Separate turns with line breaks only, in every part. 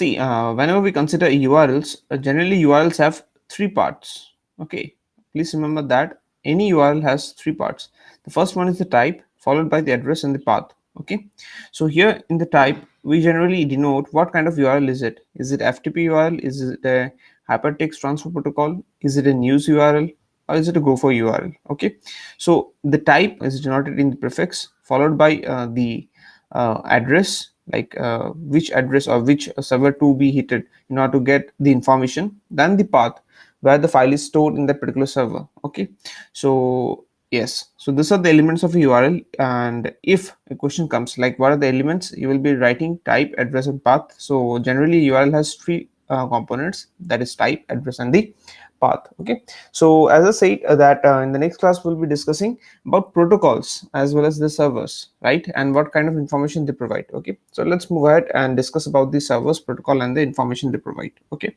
See, whenever we consider URLs, generally URLs have three parts. Okay, please remember that any URL has three parts. The first one is the type, followed by the address and the path. Okay, so here in the type, we generally denote what kind of URL is it. Is it FTP URL? Is it a hypertext transfer protocol? Is it a news URL? Or is it a Gopher URL? Okay, so the type is denoted in the prefix, followed by the address, like which address or which server to be hitted in order to get the information, then the path where the file is stored in that particular server. Okay, so yes, so these are the elements of a URL, and if a question comes like what are the elements, you will be writing type, address and path. So generally URL has three components, that is type, address and the path. Okay, so as I said that in the next class we'll be discussing about protocols as well as the servers, right, and what kind of information they provide. Okay, so let's move ahead and discuss about the servers, protocol and the information they provide. Okay,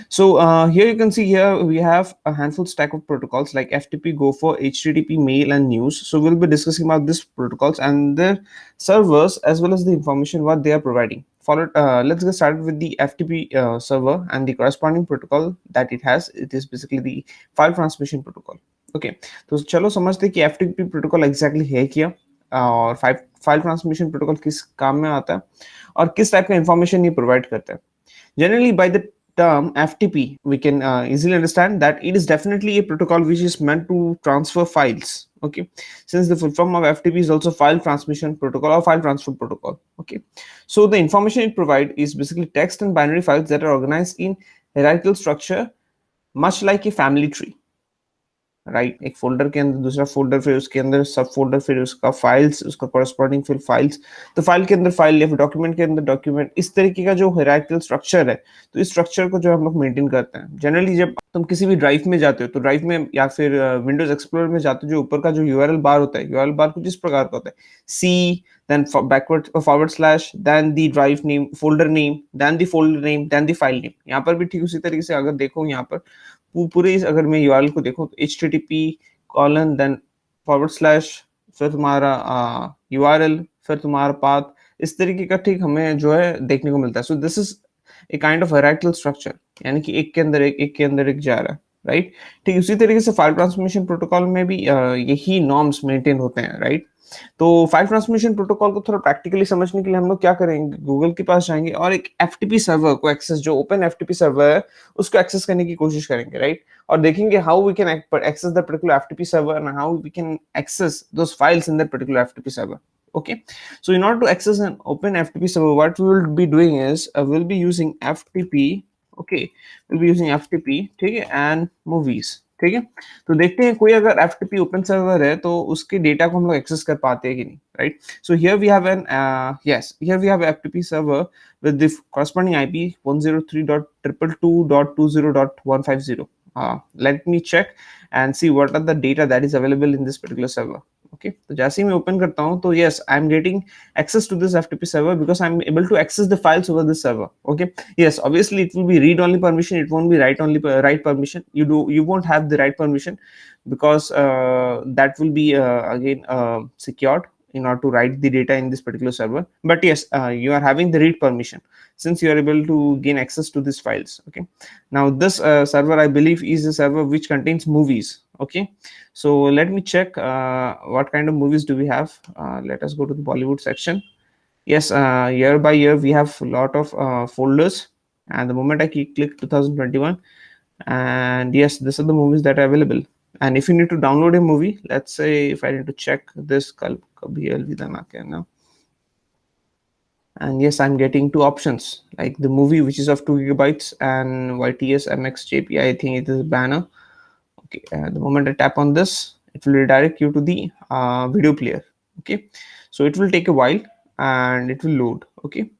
so here you can see, here we have a handful stack of protocols like FTP, Gopher, HTTP, mail and news. So we'll be discussing about these protocols and their servers as well as the information what they are providing. Followed, let's get started with the FTP server and the corresponding protocol that it has. It is basically the file transmission protocol. Okay, तो चलो समझते हैं कि FTP protocol exactly है क्या, और file transmission protocol किस काम में आता है और किस टाइप का इंफॉर्मेशन ये प्रोवाइड करता है. Generally, by the term FTP, we can easily understand that it is definitely a protocol which is meant to transfer files. Okay, since the full form of FTP is also file transmission protocol or file transfer protocol. Okay, so the information it provides is basically text and binary files that are organized in hierarchical structure, much like a family tree. Right, एक folder के अंदर दूसरा folder, फिर उसके अंदर सब folder, फिर उसका फाइल्स, उसका कॉरस्पॉन्डिंग फिर फाइल्स, तो फाइल के अंदर फाइल या फिर डॉक्यूमेंट के अंदर डॉक्यूमेंट, इस तरीके का जो हायरार्किकल स्ट्रक्चर है. तो इस स्ट्रक्चर को जो हम लोग मेंटेन करते हैं. जनरली जब तुम किसी भी ड्राइव में जाते हो तो ड्राइव में या फिर विंडोज एक्सप्लोरर में जाते हो, जो ऊपर का जो यूआरएल बार होता है, यूआरएल बार कुछ इस प्रकार का होता है, सी then backward forward slash, then the drive name, folder name, then the folder name, then the file name. यहाँ पर भी ठीक उसी तरीके से अगर देखो, यहाँ पर पूरे अगर मैं यूआरएल को देखूं तो http colon then forward slash, फिर तुम्हारा यूआरएल, फिर तुम्हारा पाथ, इस तरीके का ठीक हमें जो है देखने को मिलता है. So this is a kind of hierarchical structure, यानी कि एक के अंदर एक के अंदर एक जा रहा है. राइट, ठीक उसी तरीके से फाइल ट्रांसमिशन प्रोटोकॉल में भी यही नॉर्म्स मेंटेन होते हैं. राइट, तो फाइल ट्रांसमिशन प्रोटोकॉल को थोड़ा प्रैक्टिकली समझने के लिए हम लोग क्या करेंगे, गूगल के पास जाएंगे और एक एफटीपी सर्वर को एक्सेस, जो ओपन एफटीपी सर्वर है उसको एक्सेस करने की कोशिश करेंगे. राइट, और देखेंगे how we can access that particular FTP server and how we can access those files in that particular FTP server. Okay, so in order to access an open FTP server, what we will be doing is we'll be using FTP. Okay, we'll be using FTP, ठीक है, and movies. ठीक है, तो देखते हैं कोई अगर FTP open server है तो उसके डेटा को हम लोग एक्सेस कर पाते हैं कि नहीं. Right, so here we have an here we have FTP server with the corresponding IP 103.222.20.150. Let me check and see what are the data that is available in this particular server. Okay, तो जैसे ही मैं open करता हूँ तो yes, I'm getting access to this FTP server because I'm able to access the files over this server. Okay, yes, obviously it will be read only permission, it won't be write permission. You won't have the write permission because that will be again secured in order to write the data in this particular server. But yes, you are having the read permission since you are able to gain access to these files. Okay, now this server I believe is a server which contains movies. Okay, so let me check what kind of movies do we have. Let us go to the Bollywood section. Yes, year by year we have a lot of folders, and the moment I click 2021, and yes, these are the movies that are available. And if you need to download a movie, let's say if I need to check this Kabhi Alvida Na Kehna, and yes, I'm getting two options, like the movie which is of 2 gigabytes and YTS MX JPI, I think it is a banner. Okay, the moment I tap on this, it will redirect you to the video player. Okay, so it will take a while and it will load. Okay,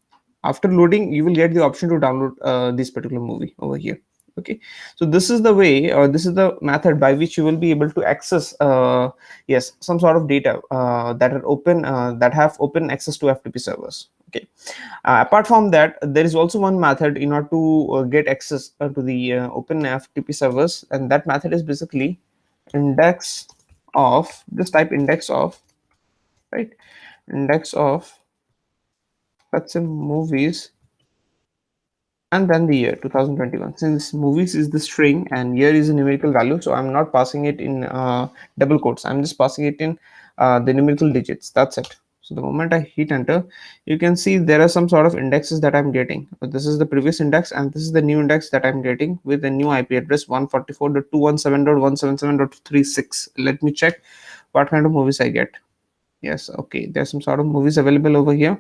after loading you will get the option to download this particular movie over here. Okay, so this is the way, or this is the method by which you will be able to access yes, some sort of data that are open, that have open access to FTP servers. Okay, apart from that, there is also one method in order to get access to the open FTP servers, and that method is basically index of, just type index of, right, index of, let's say movies and then the year 2021. Since movies is the string and year is a numerical value, so I'm not passing it in double quotes. I'm just passing it in the numerical digits. That's it. So the moment I hit enter, you can see there are some sort of indexes that I'm getting. This is the previous index and this is the new index that I'm getting with the new IP address 144.217.177.36. Let me check what kind of movies I get. Yes, okay, there's some sort of movies available over here,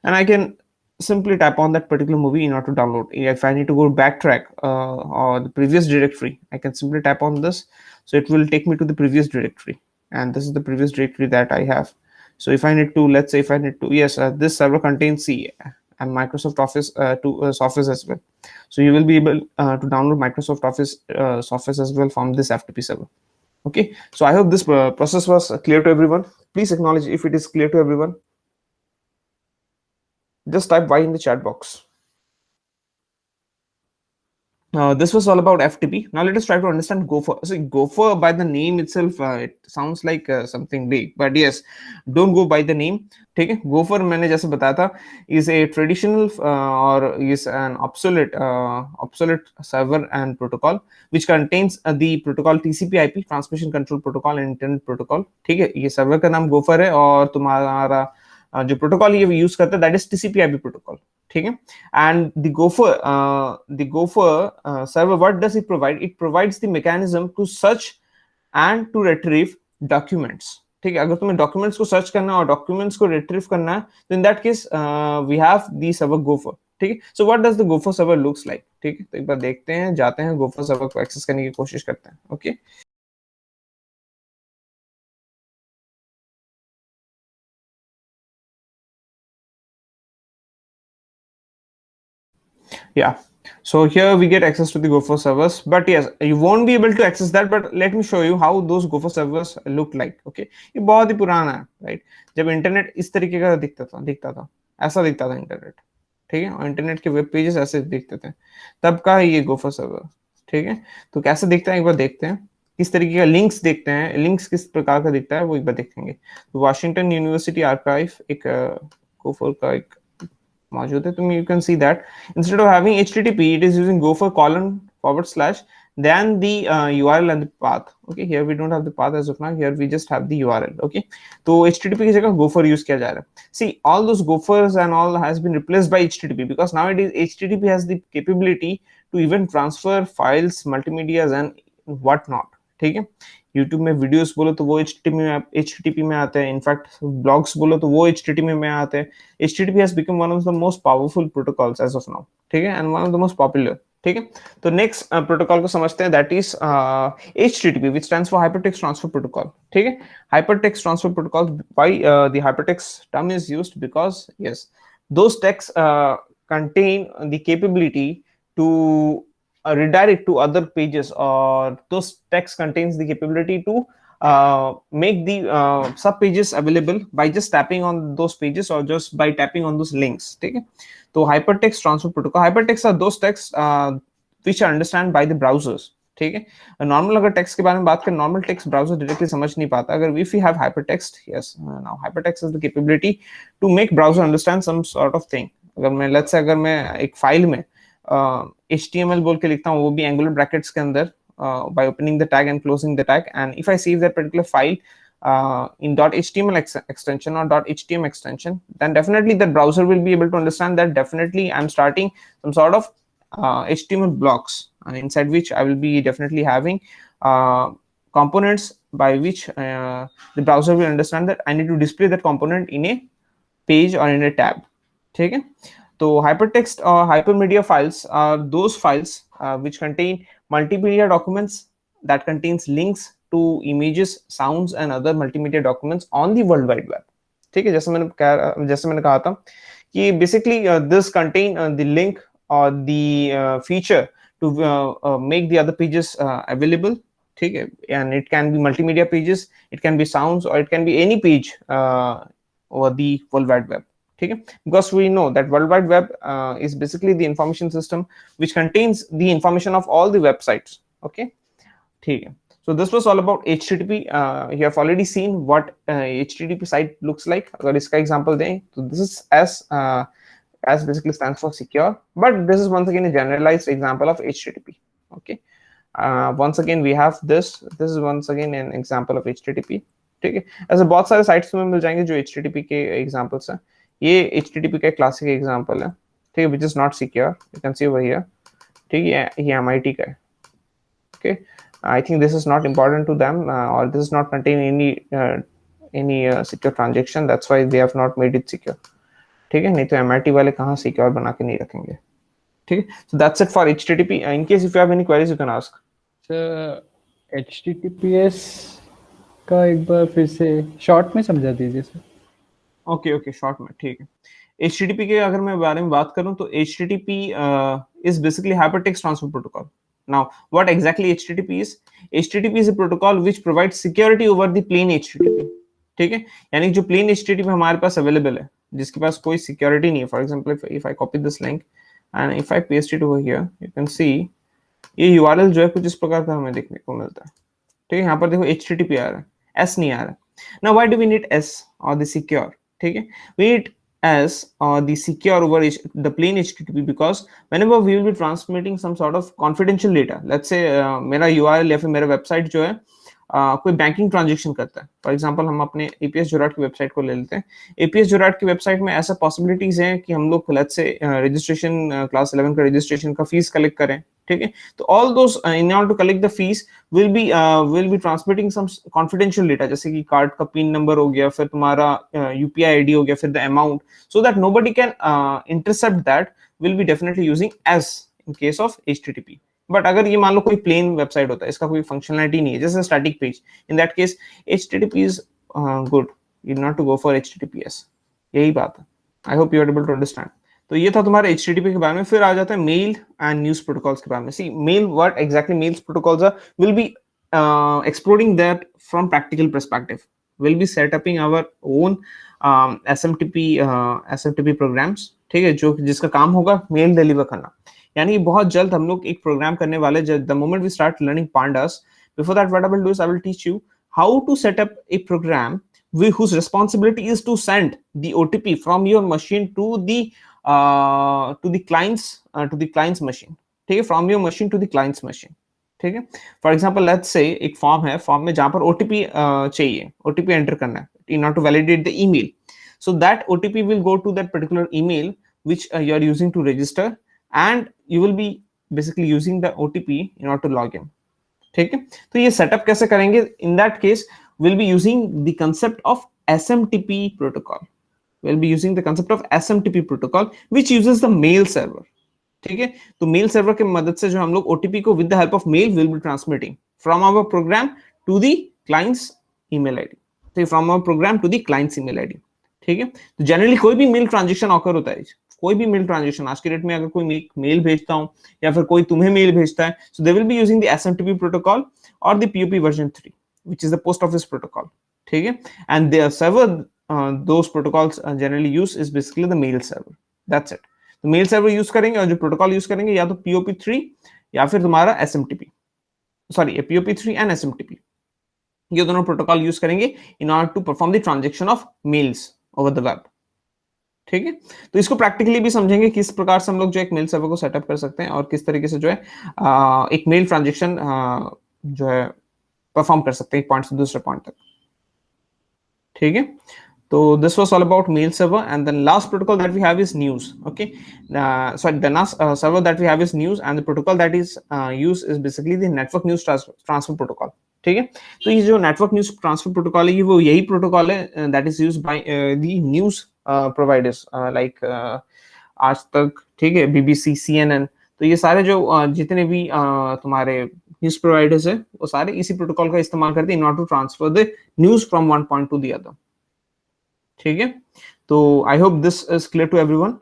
and I can simply tap on that particular movie in order to download. If I need to go backtrack or the previous directory, I can simply tap on this, so it will take me to the previous directory, and this is the previous directory that I have. So if I need to, let's say if I need to, yes, this server contains C and Microsoft Office to Office as well. So you will be able to download Microsoft Office as well from this FTP server. Okay, so I hope this process was clear to everyone. Please acknowledge if it is clear to everyone. Just type Y in the chat box. This was all about FTP. Now let us try to understand Gopher. So Gopher, by the name itself, it sounds like something big, but yes, don't go by the name. ठीक है, Gopher मैंने जैसे बताया था is a traditional or is an obsolete server and protocol which contains the protocol TCP/IP Transmission Control Protocol and Internet Protocol. ठीक है, ये server का नाम Gopher है और तुम्हारा जो प्रोटोकॉल ये यूज करता है दैट इज TCP/IP प्रोटोकॉल. ठीक है, and the Gopher server, what does it provide? It provides the mechanism to search and to retrieve documents. ठीक है, अगर तुम्हें डॉक्यूमेंट्स को सर्च करना और डॉक्यूमेंट्स को रिट्रीव करना है तो in that case we have the server gopher. ठीक है, so what does the gopher server looks like. ठीक है, तो एक बार देखते हैं, जाते हैं गोफर सर्वर को एक्सेस करने की कोशिश करते हैं. Okay, yeah, so here we get access to the Gopher servers, but yes, you won't be able to access that, but let me show you how those Gopher servers look like. Okay, ये बहुत ही पुराना है, right? जब internet इस तरीके का दिखता था ऐसा दिखता था इंटरनेट. ठीक है, और इंटरनेट के वेब पेजेस ऐसे दिखते थे, तब का ये गोफर सर्वर. ठीक है, तो कैसे दिखता है एक बार देखते हैं, किस तरीके का लिंक्स देखते हैं, लिंक्स किस प्रकार का दिखता है वो एक बार देखेंगे. तो वाशिंगटन यूनिवर्सिटी आर्काइव एक गोफर का एक मौजूद है. तुम you can see that instead of having HTTP, it is using Gopher :/ then the URL and the path. Okay, here we don't have the path as of now, here we just have the URL. Okay, तो HTTP की जगह Gopher use किया जा रहा है. See, all those Gophers and all has been replaced by HTTP because nowadays HTTP has the capability to even transfer files, multimedias and what not. ठीक है, YouTube में वीडियोस बोलो तो वो HTTP में आते हैं, इनफैक्ट ब्लॉग्स बोलो तो वो HTTP में आते हैं. HTTP has become one of the most powerful protocols as of now. ठीक है, and one of the most popular. ठीक है, तो नेक्स्ट प्रोटोकॉल को समझते हैं, that is HTTP, which stands for Hypertext Transfer Protocol. ठीक है, Hypertext Transfer Protocol. Why the hypertext term is used? Because yes, those texts contain the capability to redirect to other pages, or those text contains the capability to make the sub pages available by just tapping on those pages or just by tapping on those links. ठीक है, तो hypertext transfer protocol, hypertext are those texts which are understand by the browsers. ठीक है, normal अगर text के बारे में बात करें, नॉर्मल टेक्स्ट ब्राउजर डायरेक्टली समझ नहीं पाता. अगर if you have hypertext, yes, now hypertext is the capability to make browser understand some sort of thing. अगर मैं लेट्स से अगर मैं एक फाइल में HTML बोल के लिखता हूँ, वो भी एंगुलर ब्रैकेट्स के अंदर, by opening the tag and closing the tag, and if I save that particular file in .html extension or .htm extension, then definitely the browser will be able to understand that definitely I'm starting some sort of HTML blocks, inside which I will be definitely having components by which the browser will understand that I need to display that component in a page or in a tab. ठीक है, तो hypertext or hypermedia files are those files which contain multimedia documents that contains links to images, sounds and other multimedia documents on the world wide web. ठीक है, जैसे मैंने कहा था कि basically this contain the link or the feature to make the other pages available. ठीक है, and it can be multimedia pages, it can be sounds, or it can be any page over the world wide web. ठीक है, because we know that world wide web is basically the information system which contains the information of all the websites. Okay, ठीक है, so this was all about HTTP. You have already seen what HTTP site looks like. अगर इसका example दें तो this is as S basically stands for secure, but this is once again a generalized example of HTTP. Okay. Once again we have this is once again an example of HTTP. ठीक है, ऐसे बहुत सारे sites में मिल जाएंगे जो HTTP के examples हैं. ये HTTP का एक क्लासिक एग्जांपल है, ठीक है, which is not secure. You can see over here. ठीक है, ये MIT का है. Okay, I think this is not important to them, or this is not contain any secure transaction. That's why they have not made it secure. ठीक है, नहीं तो MIT वाले कहाँ सिक्योर बना के नहीं रखेंगे. ठीक है, so that's it for HTTP. In case if you have any queries, you can ask.
HTTPS का एक बार फिर से शॉर्ट में समझा दीजिए सर.
ओके शॉर्ट में, ठीक है. HTTP के अगर मैं बारे में बात करूं तो HTTP is basically hypertext transfer protocol. Now, what exactly HTTP is? HTTP is a protocol which provides security over the plain HTTP. ठीक है, यानी जो plain HTTP हमारे पास अवेलेबल है, जिसके पास कोई सिक्योरिटी नहीं है. For example if I copy this link and if I paste it over here, you can see ये URL जो है कुछ इस प्रकार का हमें देखने को मिलता है. ठीक है, यहाँ पर देखो HTTP आ रहा है, S नहीं आ रहा. Now why do we need S or the secure? ठीक है, we need S or the secure over the plain HTTP because whenever we will be transmitting some sort of confidential data, let's say मेरा URL या फिर मेरा website जो है कोई banking transaction करता है. फॉर एग्जांपल हम अपने APS जोराट की वेबसाइट को ले लेते हैं. APS जोराट की वेबसाइट में ऐसा पॉसिबिलिटीज हैं कि हम लोग लेट्स से रजिस्ट्रेशन क्लास 11 का रजिस्ट्रेशन का फीस कलेक्ट करें. ठीक है, तो all those in order to collect the fees will be transmitting some confidential data, जैसे कि कार्ड का पिन नंबर हो गया, फिर तुम्हारा UPI ID हो गया, फिर the amount, so that nobody can intercept that. Will be definitely using S in case of HTTP. But अगर ये मान लो कोई प्लेन वेबसाइट होता है, इसका कोई फंक्शनलिटी नहीं है, जैसे static page, in that case HTTP is good. You not to go for HTTPS. यही बात है. I hope you are able to understand. तो ये था तुम्हारा HTTP के बारे में. फिर आ जाता है मेल एंड न्यूज प्रोटोकॉल्स के बारे में. See mail, what exactly mails protocols are, will be exploring that from practical perspective. We'll be setting our own SMTP programs. ठीक है, जो जिसका काम होगा मेल डिलीवर करना. यानी बहुत जल्द हम लोग एक प्रोग्राम करने वाले. The moment we start learning pandas, before that what I will do is I will teach you how to set up a program whose responsibility is to send the OTP from your machine to the client's machine. ठीक है, from your machine to the client's machine. ठीक है, for example let's say एक form है, form में जहां पर OTP चाहिए, OTP एंटर करना है in order to validate the email. So that OTP will go to that particular email which you are using to register, and you will be basically using the OTP in order to log in. ठीक है, तो ये setup कैसे करेंगे? In that case will be using the concept of SMTP protocol. Will be using the concept of SMTP protocol which uses the mail server. ठीक है, तो mail server की मदद से जो हम लोग OTP को with the help of mail will be transmitting from our program to the clients email ID. ठीक है, from our program to the clients email ID. ठीक है, तो जनरली कोई भी मेल ट्रांजेक्शन ऑकर होता है, कोई भी मेल ट्रांजेक्शन आज के डेट में, अगर कोई मेल भेजता हूं या फिर कोई तुम्हें मेल भेजता है, so they will be using the SMTP protocol और the POP version 3 which is the post office protocol. ठीक है, and the server those protocols generally use is basically the mail server. That's it. तो mail server use करेंगे और जो protocol use करेंगे या तो POP3 या फिर तुम्हारा SMTP, sorry POP3 and SMTP. ये दोनों प्रोटोकॉल यूज करेंगे in order to perform the transaction of mails over the web. ठीक है, तो इसको प्रैक्टिकली भी समझेंगे किस प्रकार से हम लोग जो एक मेल सर्वर को सेटअप कर सकते हैं और किस तरीके से जो है एक मेल ट्रांजैक्शन जो है परफॉर्म कर सकते हैं एक पॉइंट से दूसरे पॉइंट तक. ठीक है, तो this was all about mail server, and the last protocol that we have is news. Okay, sorry, the last server that we have is news, and the protocol that is used is basically the network news transfer protocol. ठीक है, तो ये जो network news transfer protocol है, वो यही protocol है that is used by the news providers like आज तक. ठीक है, BBC, CNN, तो ये सारे जो जितने भी तुम्हारे न्यूज प्रोवाइडर्स है, वो सारे इसी प्रोटोकॉल का इस्तेमाल करते हैं in order to transfer the news from one point to the other. ठीक है, तो I hope this is clear to everyone.